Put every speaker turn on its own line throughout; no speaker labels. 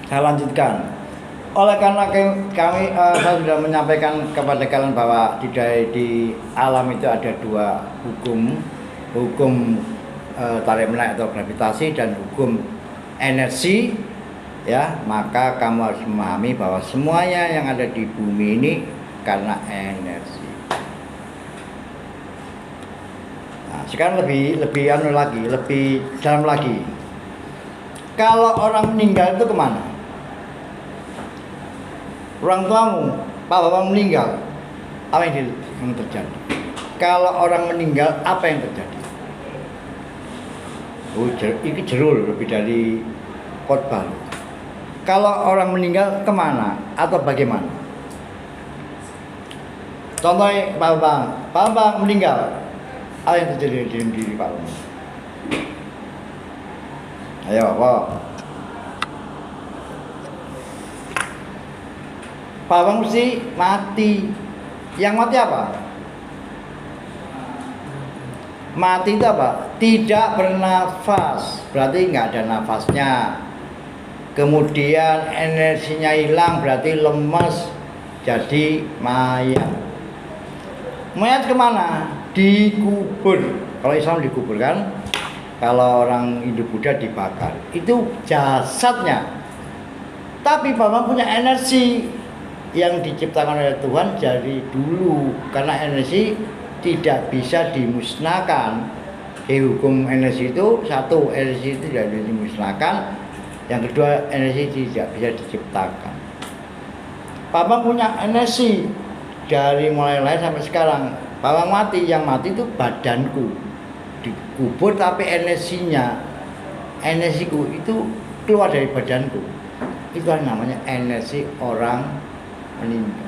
Saya lanjutkan. Oleh karena kami saya sudah menyampaikan kepada kalian bahwa di alam itu ada dua hukum, hukum tarik menarik atau gravitasi dan hukum energi, ya, maka kamu harus memahami bahwa semuanya yang ada di bumi ini karena energi. Nah, sekarang lebih dalam lagi. Kalau orang meninggal itu kemana? Orang tuamu, Pak Bapak meninggal, apa yang terjadi? Kalau orang meninggal, apa yang terjadi? Oh, ini jerul lebih dari khotbah. Kalau orang meninggal kemana atau bagaimana? Contohnya Pak Bapak meninggal, apa yang terjadi di diri Pak Bapak? Ayo, Pak. Pak Bang mesti mati. Yang mati apa? Mati itu apa? Tidak bernafas. Berarti nggak ada nafasnya. Kemudian energinya hilang, berarti lemes, jadi mayat. Mayat kemana? Dikubur. Kalau Islam dikubur kan? Kalau orang Hindu Buddha dibakar. Itu jasadnya. Tapi Bapak punya energi yang diciptakan oleh Tuhan dari dulu, karena energi tidak bisa dimusnahkan. Hukum energi itu satu, energi itu tidak bisa dimusnahkan. Yang kedua, energi tidak bisa diciptakan. Papa punya energi dari mulai lahir sampai sekarang. Papa mati, yang mati itu badanku dikubur, tapi energinya, energiku itu keluar dari badanku. Itu namanya energi orang meninggal.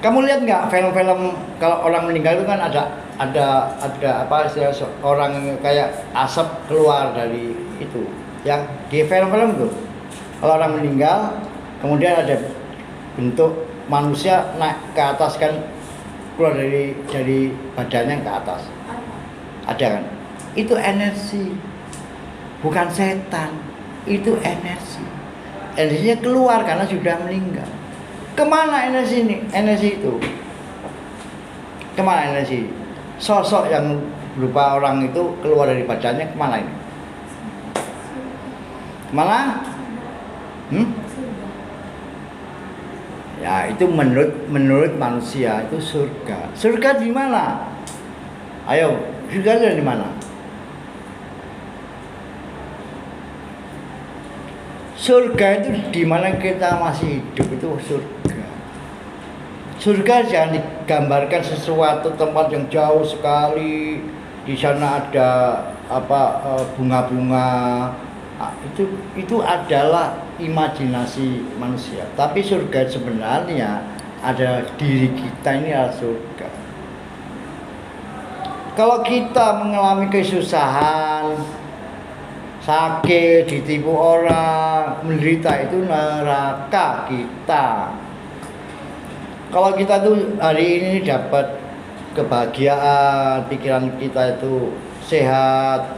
Kamu lihat nggak film-film kalau orang meninggal itu kan ada apa istilah orang kayak asap keluar dari itu, yang di film-film itu kalau orang meninggal kemudian ada bentuk manusia naik ke atas kan, keluar dari badannya ke atas, ada kan? Itu energi, bukan setan, itu energi. Energinya keluar karena sudah meninggal. Kemana energi ini? Energi itu kemana energi? Sosok yang berupa orang itu keluar dari badannya kemana ini? Kemana? Ya itu menurut manusia itu surga. Surga di mana? Ayo, surga di mana? Surga itu di mana kita masih hidup, itu surga. Surga jangan digambarkan sesuatu tempat yang jauh sekali. Di sana ada bunga-bunga. Itu adalah imajinasi manusia. Tapi surga sebenarnya ada diri kita, ini adalah surga. Kalau kita mengalami kesusahan, sakit, ditipu orang, menderita, itu neraka kita. Kalau kita tuh hari ini dapat kebahagiaan, pikiran kita itu sehat,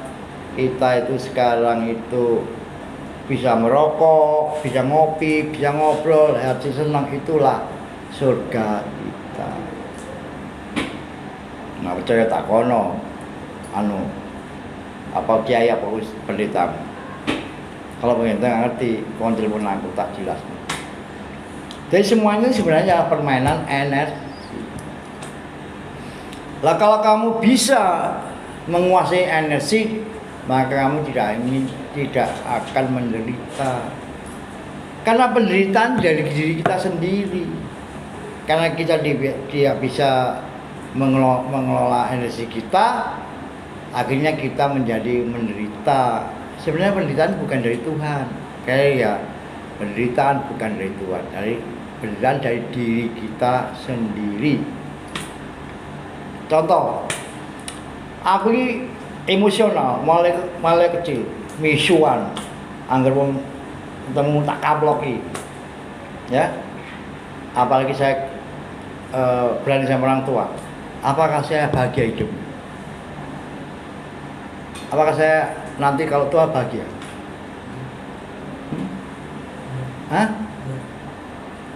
kita itu sekarang itu bisa merokok, bisa ngopi, bisa ngobrol, hati senang, itulah surga kita. Nah, percaya tak kono, apa kiai apa pendeta. Kalau pendeta nggak ngerti, kon telepon aku tak jelas. Jadi semuanya sebenarnya permainan energi. Lah kalau kamu bisa menguasai energi, maka kamu tidak akan menderita. Karena penderitaan dari diri kita sendiri. Karena kita tidak bisa mengelola energi kita, akhirnya kita menjadi menderita. Sebenarnya penderitaan bukan dari Tuhan. Kayak ya, penderitaan bukan dari Tuhan, penderitaan dari diri kita sendiri. Contoh, aku ini emosional mulai kecil, misuan, anggar wong ketemu tak kaploki, ya. Apalagi saya berani sama orang tua. Apakah saya bahagia hidup? Apakah saya nanti kalau tua bahagia? Hah?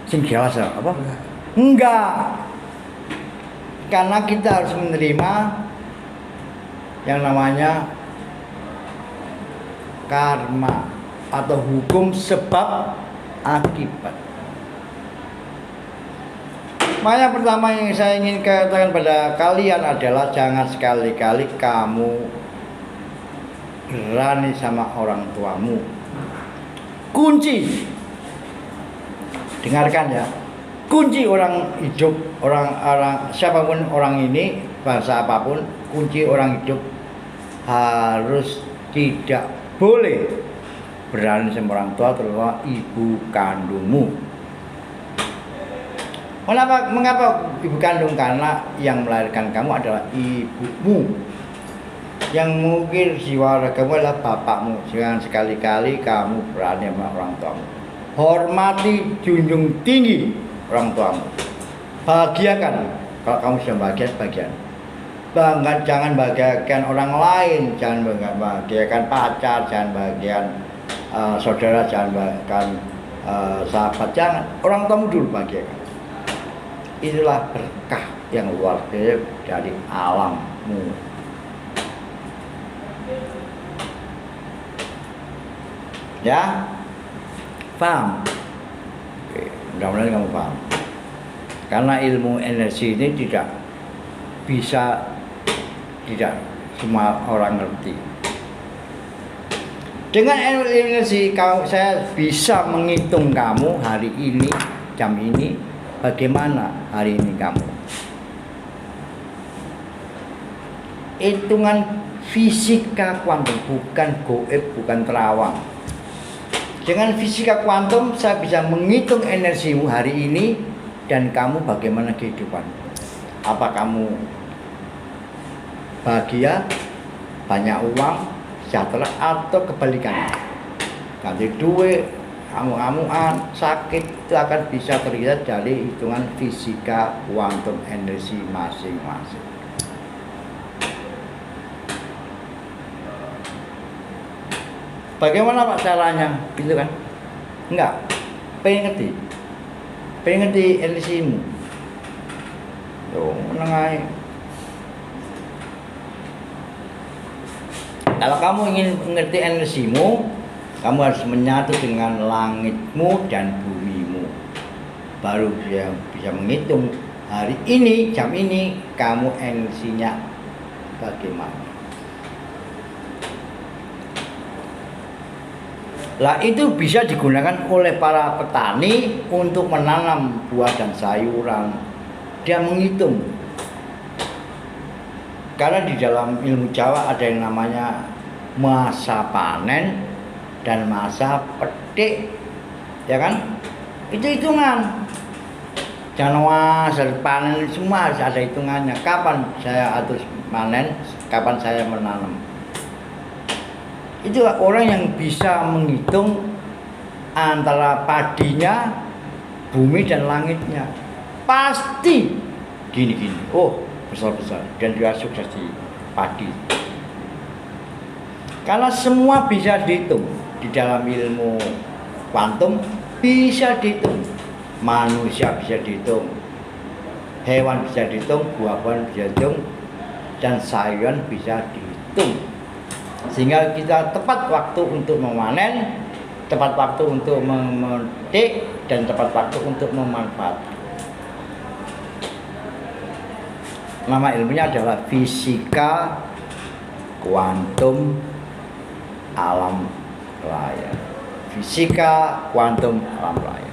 Sing jelas apa? Enggak. Karena kita harus menerima yang namanya karma atau hukum sebab akibat. Makanya pertama yang saya ingin katakan pada kalian adalah jangan sekali-kali kamu berani sama orang tuamu. Kunci, dengarkan ya, kunci orang hidup, orang siapapun orang ini, bangsa apapun, kunci orang hidup harus tidak boleh berani sama orang tua, terutama ibu kandungmu. Mengapa ibu kandung? Karena yang melahirkan kamu adalah ibumu. Yang mungkin jiwa kamu adalah bapakmu. Jangan sekali-kali kamu berani sama orang tuamu. Hormati, junjung tinggi orang tuamu. Bahagiakan. Kalau kamu sudah bahagia. Bangga, jangan bahagiakan orang lain. Jangan bahagiakan pacar. Jangan bahagiakan saudara. Jangan bahagiakan sahabat. Jangan. Orang tuamu dulu bahagiakan. Itulah berkah yang luar biasa dari alammu. Ya, paham? Oke, mudah-mudahan kamu paham. Karena ilmu energi ini tidak semua orang ngerti. Dengan energi saya bisa menghitung kamu hari ini, jam ini. Bagaimana hari ini kamu? Hitungan fisika kuantum, bukan goib, bukan terawang. Dengan fisika kuantum saya bisa menghitung energimu hari ini dan kamu bagaimana kehidupan. Apa kamu bahagia, banyak uang, sejahtera, atau kebalikannya? Ganti duit, amu-amuan, sakit, itu akan bisa terlihat dari hitungan fisika kuantum energi masing-masing. Bagaimana Pak caranya? Gitu kan? Enggak. Pengen ngerti energimu. Tuh, menengai. Kalau kamu ingin mengerti energimu, kamu harus menyatu dengan langitmu dan bumimu. Baru bisa menghitung hari ini, jam ini, kamu energinya bagaimana. Lah itu bisa digunakan oleh para petani untuk menanam buah dan sayuran. Dia menghitung. Karena di dalam ilmu Jawa ada yang namanya masa panen dan masa petik, ya kan? Itu hitungan. Jangan panen, semua harus ada hitungannya. Kapan saya harus panen, kapan saya menanam. Itu orang yang bisa menghitung antara padinya, bumi dan langitnya. Pasti gini-gini. Oh, besar-besar dan juga sukses di padi. Karena semua bisa dihitung. Di dalam ilmu kuantum bisa dihitung, manusia bisa dihitung, hewan bisa dihitung, buah-buahan bisa dihitung, dan sayuran bisa dihitung. Sehingga kita tepat waktu untuk memanen, tepat waktu untuk memetik, dan tepat waktu untuk memanfaatkan. Nama ilmunya adalah fisika kuantum alam raya. Fisika kuantum alam raya.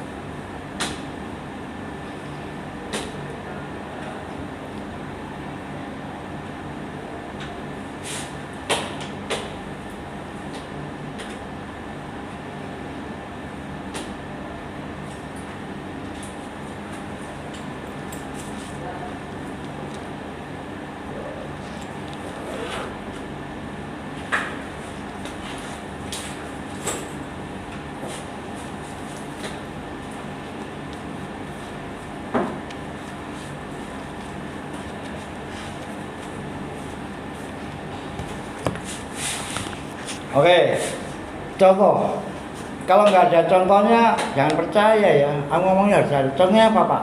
Oke, contoh Kalau nggak ada contohnya, jangan percaya ya. Aku ngomongnya harus ada contohnya apa Pak?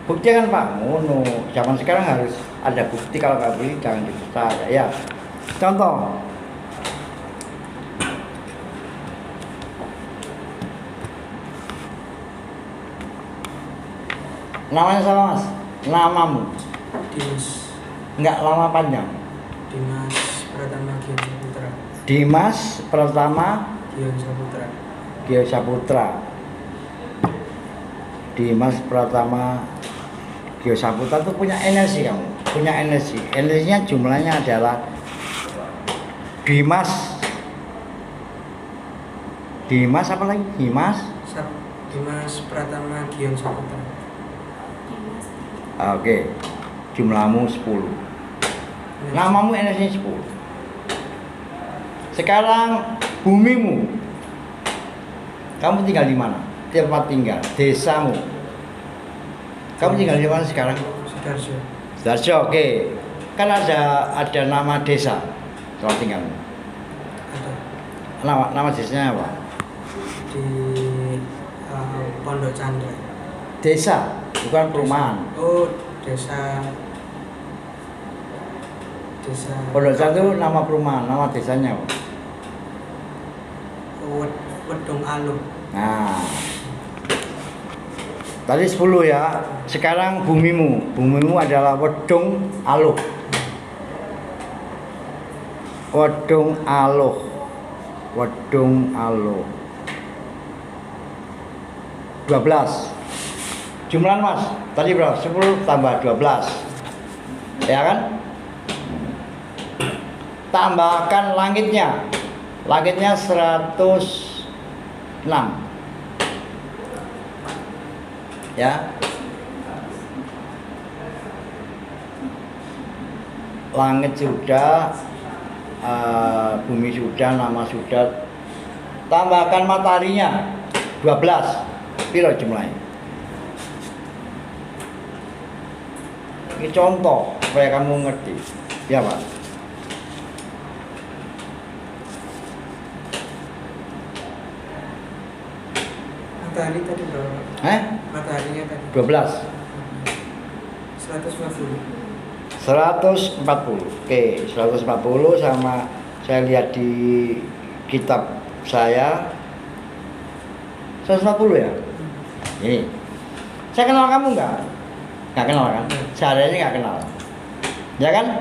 Bukti kan Pak, ngono. Zaman sekarang harus ada bukti, kalau nggak beli jangan dipercaya ya. Contoh, namanya sama Mas, namamu
Dimas.
nggak lama panjang.
Dimas Pratama Gion Saputra.
Dimas Pratama
Gion Saputra.
Gio Saputra. Dimas Pratama Gio Saputra itu punya energi kamu, punya energi. Energinya jumlahnya adalah Dimas apa lagi?
Dimas Pratama Gion Saputra.
Oke. Jumlahmu 10. Namamu energinya 10. Sekarang bumimu. Kamu tinggal di mana? Tempat tinggal, desamu. Kamu tinggal di mana sekarang?
Sidoarjo.
Sidoarjo, oke. Kan ada nama desa tempat tinggalmu.
Ada
Nama desanya apa?
di Pondok Chandra.
Desa, bukan perumahan.
Oh, desa.
Pondok Chandra itu nama perumahan, nama desanya apa?
Wedung Aluh.
Nah, tadi 10 ya. Sekarang bumimu. Bumimu adalah Wedung Aluh. Wedung Aluh. Wedung Aluh. 12. Jumlah Mas, tadi berapa? 10 tambah 12. Ya kan? Tambahkan langitnya. Langitnya 106. Ya. Langit sudah, bumi sudah, nama sudah. Tambahkan mataharinya 12. Piro jumlahnya? Ini contoh supaya kamu ngerti. Ya Pak.
Matahari tadi berapa? Mataharinya tadi
12.
150.
140. Oke, 140 sama saya lihat di kitab saya 140 ya. Ini. Saya kenal kamu nggak? Nggak kenal kan? Sehariannya nggak kenal. Ya kan?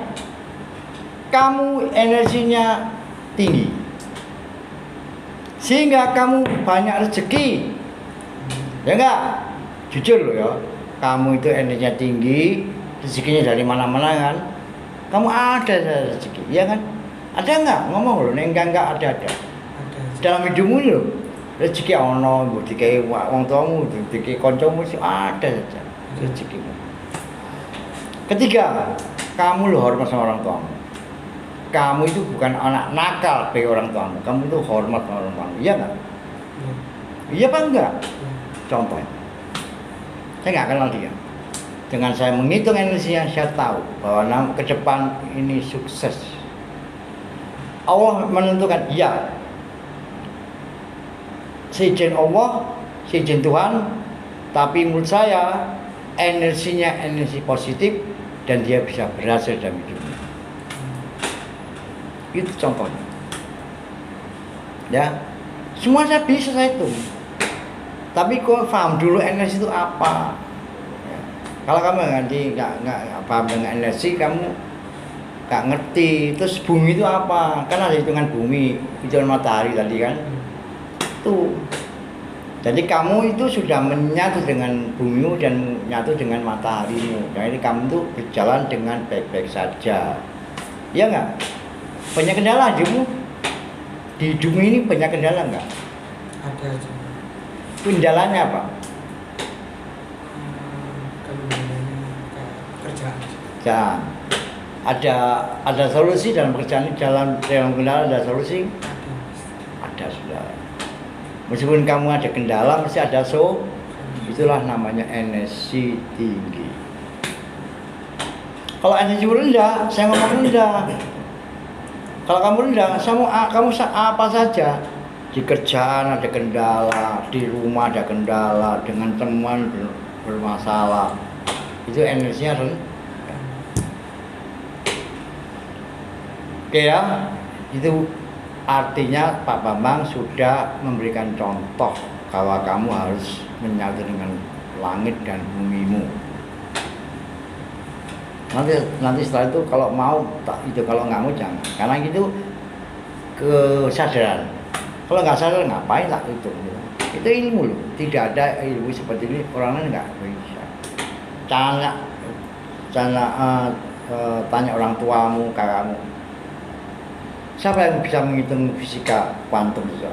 Kamu energinya tinggi. Sehingga kamu banyak rezeki. Ya enggak? Jujur loh ya. Kamu itu energinya tinggi, rezekinya dari mana-mana kan? Kamu ada rezeki, ya kan? Ada enggak? Ngomong loh, enggak ada.
Ada.
Dalam hidupmu ini loh, rezeki ono, mbok dikai wong tuamu, dikai kancamu sih ada saja rezekimu. Ketiga, kamu lo hormat sama orang tuamu. Kamu itu bukan anak nakal bagi orang tuamu. Kamu itu hormat sama orang tuamu, iya enggak? Iya apa enggak? Contoh, saya nggak kenal dia. Dengan saya menghitung energinya, saya tahu bahwa ke depan ini sukses. Allah menentukan, iya. Seizin Allah, seizin Tuhan, tapi menurut saya energinya energi positif dan dia bisa berhasil dalam hidupnya. Itu contohnya. Ya, semua saya bisa saya hitung. Tapi kau paham dulu energi itu apa? Ya. Kalau kamu nggak paham dengan energi, kamu nggak ngerti. Terus bumi itu apa? Kan ada hitungan bumi, hitungan matahari tadi kan? Itu. Jadi kamu itu sudah menyatu dengan bumimu dan menyatu dengan mataharimu. Jadi kamu itu berjalan dengan baik-baik saja. Iya nggak? Banyak kendala hidupmu? Di hidupmu ini banyak kendala nggak?
Ada aja.
Kendalanya apa?
Kerjaan.
Ya, ada solusi dalam pekerjaan ini, dalam kendala ada solusi? Ada sudah. Meskipun kamu ada kendala, mesti ada itulah namanya energi tinggi. Kalau energi rendah, saya ngomong rendah. Kalau kamu rendah, kamu apa saja, di kerjaan ada kendala, di rumah ada kendala, dengan teman bermasalah, itu energinya rendah. Oke ya, itu artinya Pak Bambang sudah memberikan contoh bahwa kamu harus menyatu dengan langit dan bumimu. Nanti setelah itu kalau mau itu, kalau nggak mau jangan, karena itu kesadaran. Kalau nggak sadar ngapain tak itu ilmu loh. Tidak ada ilmu seperti ini orang lain nggak bisa. Tanya orang tuamu, kakakmu, siapa yang bisa menghitung fisika kuantum itu?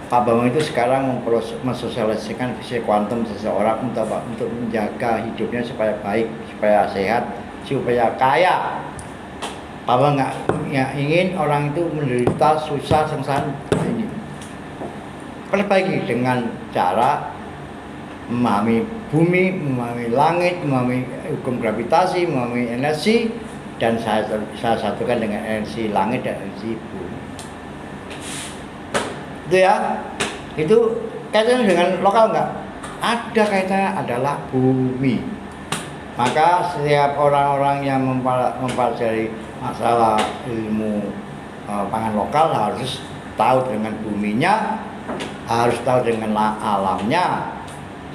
Pak Bambang itu sekarang mensosialisasikan fisika kuantum seseorang untuk menjaga hidupnya supaya baik, supaya sehat, supaya kaya. Pak Bambang nggak ingin orang itu menderita, susah, sengsara. Ini perbaiki dengan cara memahami bumi, memahami langit, memahami hukum gravitasi, memahami energi, dan saya satukan dengan energi langit dan energi bumi. Itu ya, itu kaitannya dengan lokal nggak? Ada kaitannya, adalah bumi. Maka setiap orang-orang yang mempelajari masalah ilmu pangan lokal harus tahu dengan buminya, harus tahu dengan alamnya.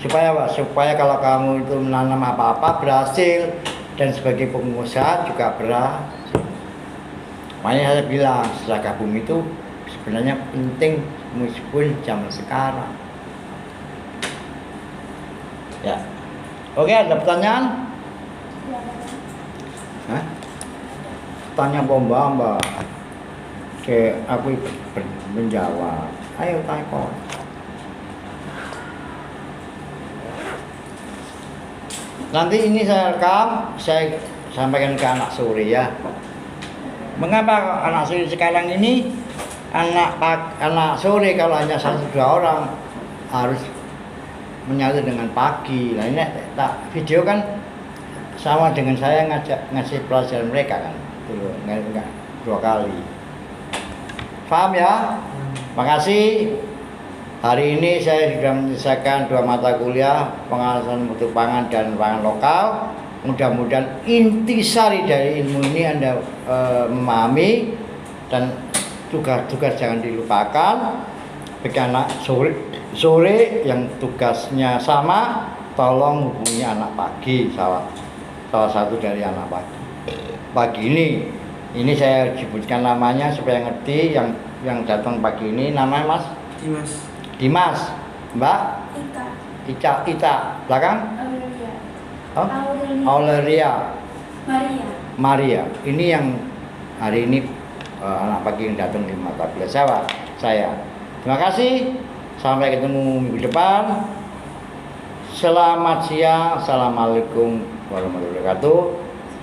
Supaya apa? Supaya kalau kamu itu menanam apa-apa berhasil, dan sebagai pengusaha juga berhasil. Makanya saya bilang sejaga bumi itu sebenarnya penting meskipun zaman sekarang. Ya, oke, ada pertanyaan? Hah? Tanya Mbak. Oke, aku menjawab. Ayo tanya kok. Nanti ini saya rekam, saya sampaikan ke anak sore ya. Mengapa anak sore sekarang ini anak sore kalau hanya 1-2 orang harus menyatu dengan pagi. Nah ini tak video kan sama dengan saya ngasih pelajaran mereka kan, enggak 2 kali. Paham ya? Makasih. Hari ini saya sudah menyelesaikan 2 mata kuliah, pengawasan mutu pangan dan pangan lokal. Mudah-mudahan intisari dari ilmu ini Anda memahami, dan tugas-tugas jangan dilupakan. Bagi anak sore yang tugasnya sama, tolong hubungi anak pagi, salah satu dari anak pagi ini saya sebutkan namanya supaya ngerti. Yang datang pagi ini namanya Mas Dimas, Mbak Ita, belakang Aurelia, Maria. Ini yang hari ini anak pagi yang datang di mata kuliah saya. Terima kasih. Sampai ketemu minggu depan. Selamat siang. Assalamualaikum warahmatullahi wabarakatuh.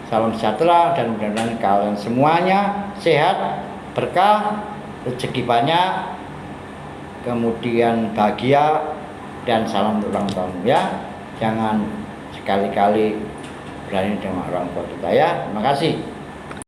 Salam sejahtera, dan mudah-mudahan kalian semuanya sehat, berkah, rezeki banyak, kemudian bahagia, dan salam untuk ulang tahun ya. Jangan sekali-kali berani dengan orang tua kita ya. Terima kasih.